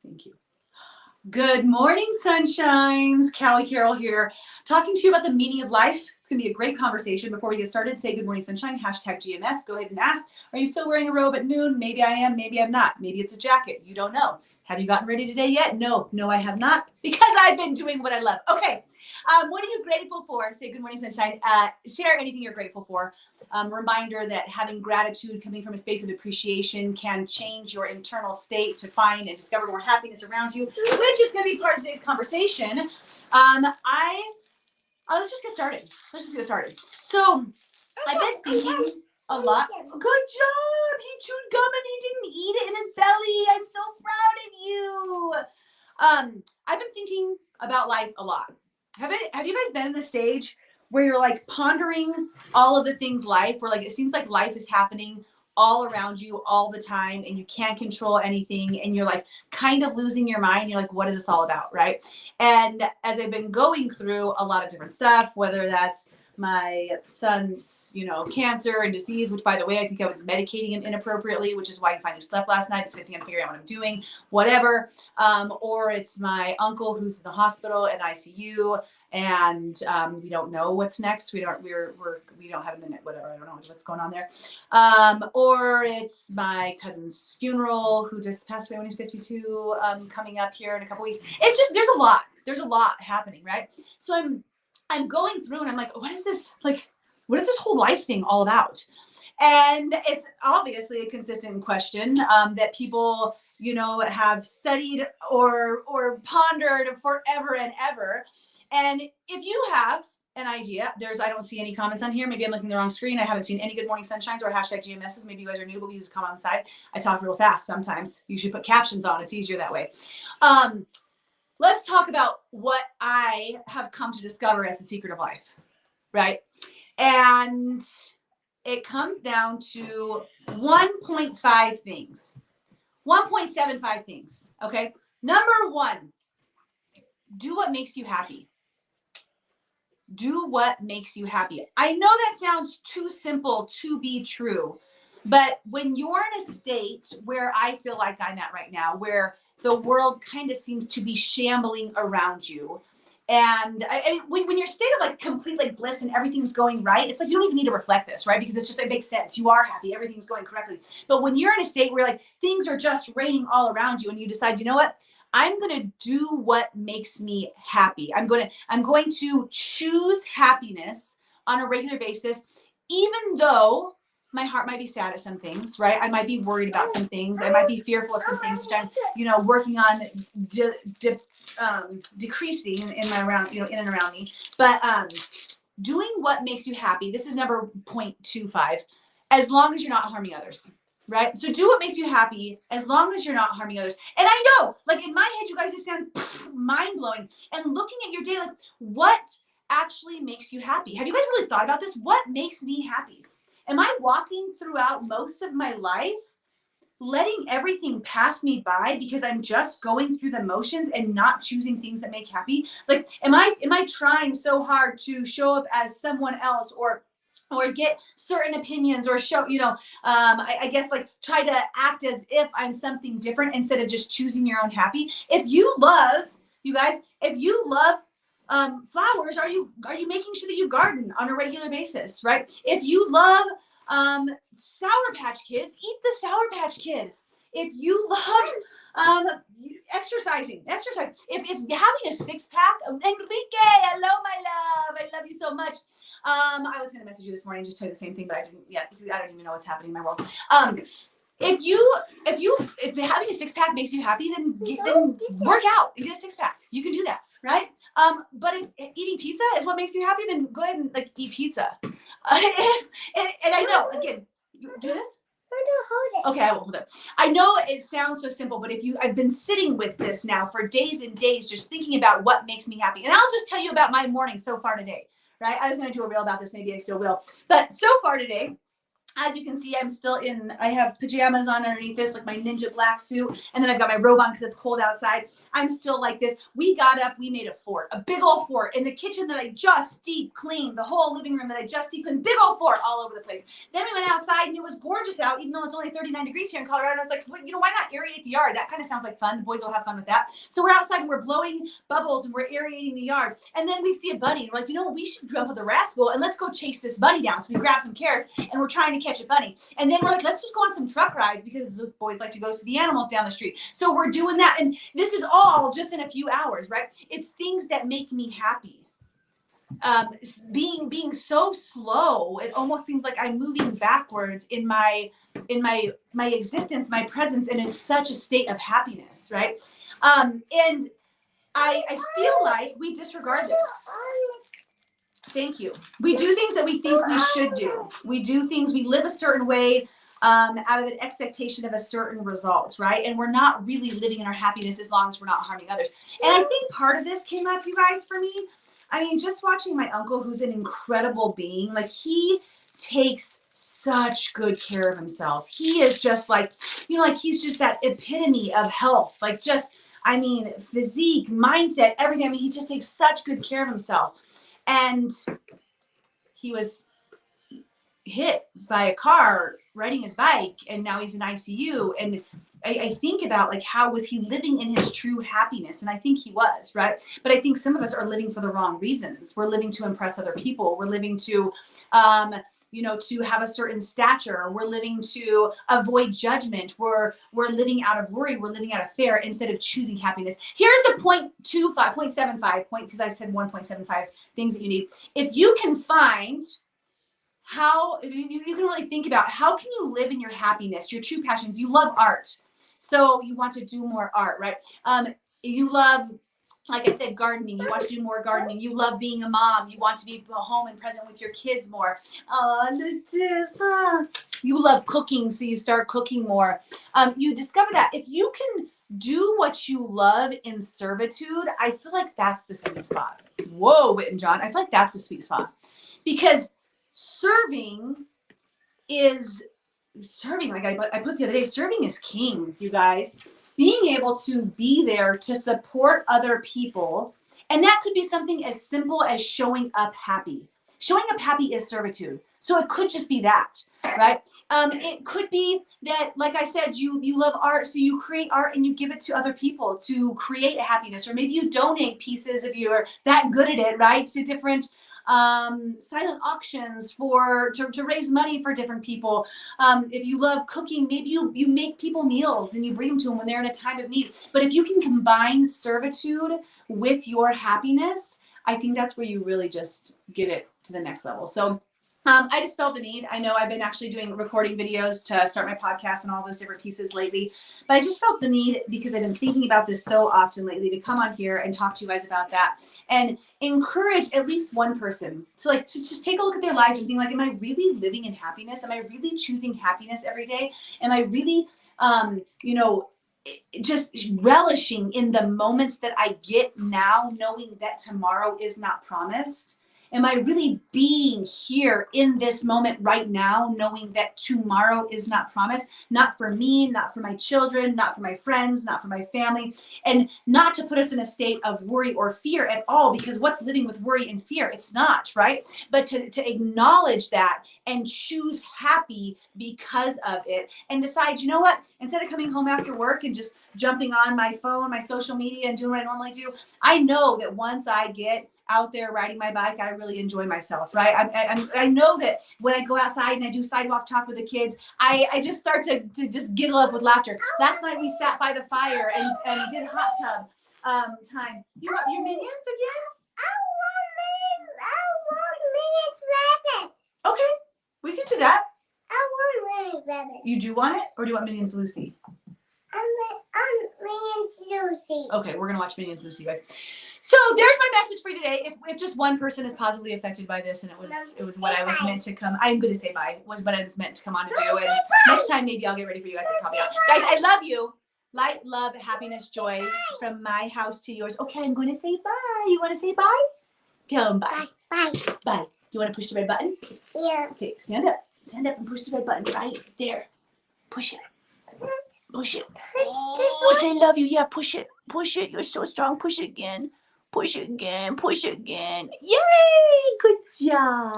Thank you. Good morning, sunshines. Callie Carroll here, talking to you about the meaning of life. It's going to be a great conversation. Before we get started, say good morning, sunshine, hashtag GMS. Go ahead and ask, are you still wearing a robe at noon? Maybe I am, maybe I'm not. Maybe it's a jacket. You don't know. Have you gotten ready today yet? No, I have not, because I've been doing what I love. Okay, what are you grateful for? Say good morning, sunshine. Share anything you're grateful for. Reminder that having gratitude coming from a space of appreciation can change your internal state to find and discover more happiness around you, which is going to be part of today's conversation. Let's just get started. So I've been thinking a lot. Good job. He chewed gum and he didn't eat it in his belly. I'm so proud of you. I've been thinking about life a lot. Have you guys been in the stage where you're like pondering all of the things where like it seems like life is happening all around you all the time and you can't control anything and you're like kind of losing your mind? You're like, what is this all about, right? And as I've been going through a lot of different stuff, whether that's my son's, cancer and disease, which by the way, I think I was medicating him inappropriately, which is why I finally slept last night because I think I'm figuring out what I'm doing, whatever. Or it's my uncle who's in the hospital at ICU and we don't know what's next. We don't have a minute, whatever. I don't know what's going on there. Or it's my cousin's funeral who just passed away when he's 52, coming up here in a couple weeks. It's just, there's a lot happening, right? So I'm going through and I'm like, what is this whole life thing all about? And it's obviously a consistent question that people, have studied or pondered forever and ever. And if you have an idea, I don't see any comments on here. Maybe I'm looking at the wrong screen. I haven't seen any good morning sunshines or hashtag GMSs. Maybe you guys are new, but we just come on the side. I talk real fast sometimes. You should put captions on. It's easier that way. Let's talk about what I have come to discover as the secret of life, right? And it comes down to 1.5 things, 1.75 things, okay? Number one, do what makes you happy. Do what makes you happy. I know that sounds too simple to be true, but when you're in a state where I feel like I'm at right now, where the world kind of seems to be shambling around you, and when you're in a state of like complete like bliss and everything's going right, it's like you don't even need to reflect this, right? Because it makes sense. You are happy, everything's going correctly. But when you're in a state where like things are just raining all around you and you decide, you know what? I'm going to do what makes me happy. I'm going to choose happiness on a regular basis, even though my heart might be sad at some things, right? I might be worried about some things. I might be fearful of some things, which I'm, working on decreasing in and around me. But doing what makes you happy. This is number 0.25, as long as you're not harming others. Right? So do what makes you happy as long as you're not harming others. And I know, like in my head, you guys, it sounds mind-blowing. And looking at your day, like what actually makes you happy? Have you guys really thought about this? What makes me happy? Am I walking throughout most of my life letting everything pass me by because I'm just going through the motions and not choosing things that make happy? Like, am I trying so hard to show up as someone else or get certain opinions or show, I guess like try to act as if I'm something different instead of just choosing your own happy? If you love flowers, are you making sure that you garden on a regular basis, right? If you love Sour Patch Kids, eat the Sour Patch Kid. If you love exercise. If having a six-pack, Enrique, hello, my love. I love you so much. I was going to message you this morning, just tell you the same thing, but I didn't yet. I don't even know what's happening in my world. If having a six-pack makes you happy, then work out and get a six-pack. You can do that, right? But if eating pizza is what makes you happy, then go ahead and like eat pizza. And I know, again, you do this? Okay, I won't hold it. I know it sounds so simple, but I've been sitting with this now for days and days, just thinking about what makes me happy. And I'll just tell you about my morning so far today, right? I was going to do a reel about this. Maybe I still will. But so far today, as you can see, I'm still I have pajamas on underneath this, like my ninja black suit. And then I've got my robe on because it's cold outside. I'm still like this. We got up, we made a fort, a big old fort in the kitchen that I just deep cleaned, the whole living room that I just deep cleaned, big old fort all over the place. Then we went outside and it was gorgeous out, even though it's only 39 degrees here in Colorado. And I was like, well, why not aerate the yard? That kind of sounds like fun. The boys will have fun with that. So we're outside and we're blowing bubbles and we're aerating the yard. And then we see a bunny. And we're like, we should jump with the rascal and let's go chase this bunny down. So we grab some carrots and we're trying to catch a bunny. And then we're like, let's just go on some truck rides because the boys like to go see the animals down the street. So we're doing that. And this is all just in a few hours, right? It's things that make me happy. Being so slow, it almost seems like I'm moving backwards in my existence, my presence, and it's such a state of happiness, right? And I feel like we disregard this. Thank you. We do things that we think we should do. We do things, we live a certain way out of an expectation of a certain result, right? And we're not really living in our happiness as long as we're not harming others. And I think part of this came up, you guys, for me. I mean, just watching my uncle, who's an incredible being, like he takes such good care of himself. He is just like, like he's just that epitome of health, like just, physique, mindset, everything. I mean, he just takes such good care of himself. And he was hit by a car riding his bike, and now he's in ICU. And I think about like, how was he living in his true happiness? And I think he was, right? But I think some of us are living for the wrong reasons. We're living to impress other people. We're living to, to have a certain stature. We're living to avoid judgment. We're living out of worry. We're living out of fear instead of choosing happiness. Here's the 0.75 point, because I said 1.75 things that you need. If you can find if you can really think about how can you live in your happiness, your true passions. You love art, so you want to do more art, right? You love, like I said, gardening. You want to do more gardening. You love being a mom. You want to be home and present with your kids more. You love cooking, so you start cooking more. You discover that if you can do what you love in servitude, I feel like that's the sweet spot. Whoa, Whit and John. I feel like that's the sweet spot. Because serving, like I put the other day, serving is king, you guys. Being able to be there to support other people. And that could be something as simple as showing up happy. Showing up happy is servitude. So it could just be that, right? It could be that, like I said, you love art, so you create art and you give it to other people to create a happiness. Or maybe you donate pieces if you're that good at it, right? To different silent auctions to raise money for different people. If you love cooking, maybe you make people meals and you bring them to them when they're in a time of need. But if you can combine servitude with your happiness, I think that's where you really just get it to the next level. So I just felt the need. I know I've been actually doing recording videos to start my podcast and all those different pieces lately, but I just felt the need, because I've been thinking about this so often lately, to come on here and talk to you guys about that and encourage at least one person to just take a look at their life and think like, am I really living in happiness? Am I really choosing happiness every day? Am I really, just relishing in the moments that I get now, knowing that tomorrow is not promised? Am I really being here in this moment right now, knowing that tomorrow is not promised? Not for me, not for my children, not for my friends, not for my family, and not to put us in a state of worry or fear at all, because what's living with worry and fear? It's not, right? But to acknowledge that and choose happy because of it, and decide, you know what? Instead of coming home after work and just jumping on my phone, my social media, and doing what I normally do, I know that once I get out there riding my bike, I really enjoy myself, right? I know that when I go outside and I do sidewalk talk with the kids, I just start to just giggle up with laughter. Last night we sat by the fire and did hot tub time. You want your minions again? I want minions rabbit. Okay, we can do that. I want Minions rabbit. You do want it, or do you want Minions Lucy? Minions Lucy. Okay, we're gonna watch Minions Lucy, guys. So there's my message for you today. If just one person is positively affected by this, and it was what I was meant to come. I'm going to say bye. Was what I was meant to come on to do. And next time maybe I'll get ready for you guys. But probably not. Guys, I love you. Light, love, happiness, joy from my house to yours. Okay, I'm going to say bye. You want to say bye? Tell them bye. Bye. Bye. Do you want to push the red button? Yeah. Okay, stand up. Stand up and push the red button right there. Push it. Push it. Oh, say love you. Yeah, push it. Push it. You're so strong. Push it again. Push it again. Push it again. Yay! Good job.